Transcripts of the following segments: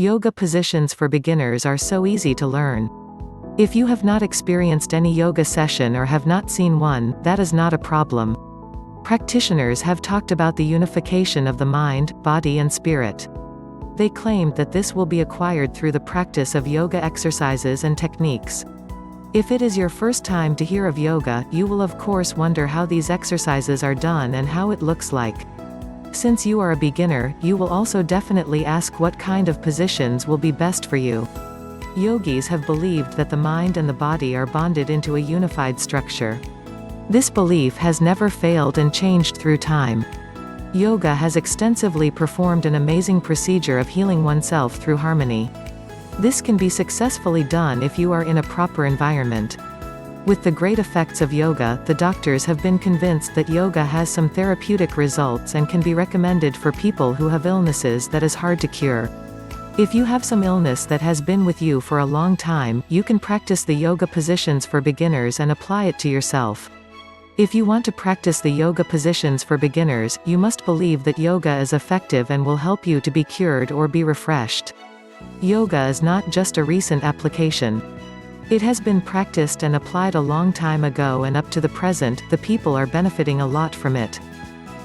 Yoga positions for beginners are so easy to learn. If you have not experienced any yoga session or have not seen one, that is not a problem. Practitioners have talked about the unification of the mind, body and spirit. They claimed that this will be acquired through the practice of yoga exercises and techniques. If it is your first time to hear of yoga, you will of course wonder how these exercises are done and how it looks like. Since you are a beginner, you will also definitely ask what kind of positions will be best for you. Yogis have believed that the mind and the body are bonded into a unified structure. This belief has never failed and changed through time. Yoga has extensively performed an amazing procedure of healing oneself through harmony. This can be successfully done if you are in a proper environment. With the great effects of yoga, the doctors have been convinced that yoga has some therapeutic results and can be recommended for people who have illnesses that is hard to cure. If you have some illness that has been with you for a long time, you can practice the yoga positions for beginners and apply it to yourself. If you want to practice the yoga positions for beginners, you must believe that yoga is effective and will help you to be cured or be refreshed. Yoga is not just a recent application. It has been practiced and applied a long time ago, and up to the present, the people are benefiting a lot from it.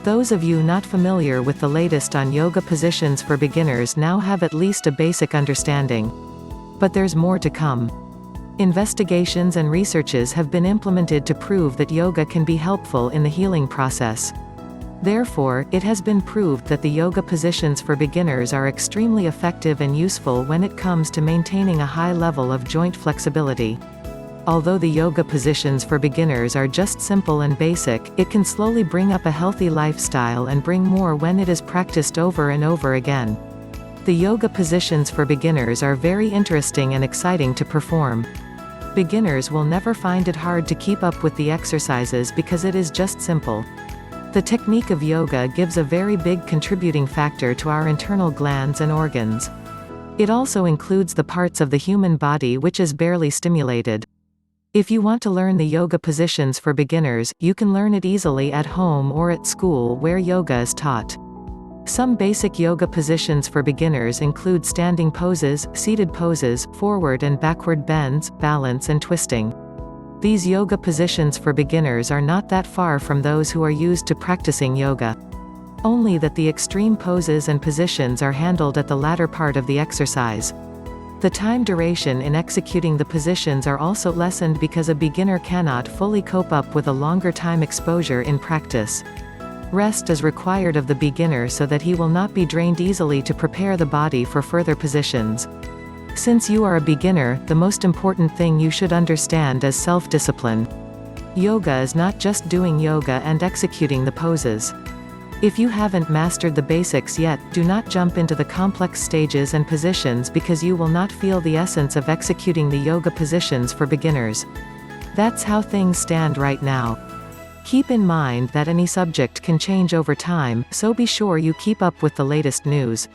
Those of you not familiar with the latest on yoga positions for beginners now have at least a basic understanding. But there's more to come. Investigations and researches have been implemented to prove that yoga can be helpful in the healing process. Therefore, it has been proved that the yoga positions for beginners are extremely effective and useful when it comes to maintaining a high level of joint flexibility. Although the yoga positions for beginners are just simple and basic, it can slowly bring up a healthy lifestyle and bring more when it is practiced over and over again. The yoga positions for beginners are very interesting and exciting to perform. Beginners will never find it hard to keep up with the exercises because it is just simple. The technique of yoga gives a very big contributing factor to our internal glands and organs. It also includes the parts of the human body which is barely stimulated. If you want to learn the yoga positions for beginners, you can learn it easily at home or at school where yoga is taught. Some basic yoga positions for beginners include standing poses, seated poses, forward and backward bends, balance and twisting. These yoga positions for beginners are not that far from those who are used to practicing yoga. Only that the extreme poses and positions are handled at the latter part of the exercise. The time duration in executing the positions are also lessened because a beginner cannot fully cope up with a longer time exposure in practice. Rest is required of the beginner so that he will not be drained easily to prepare the body for further positions. Since you are a beginner, the most important thing you should understand is self-discipline. Yoga is not just doing yoga and executing the poses. If you haven't mastered the basics yet, do not jump into the complex stages and positions because you will not feel the essence of executing the yoga positions for beginners. That's how things stand right now. Keep in mind that any subject can change over time, so be sure you keep up with the latest news.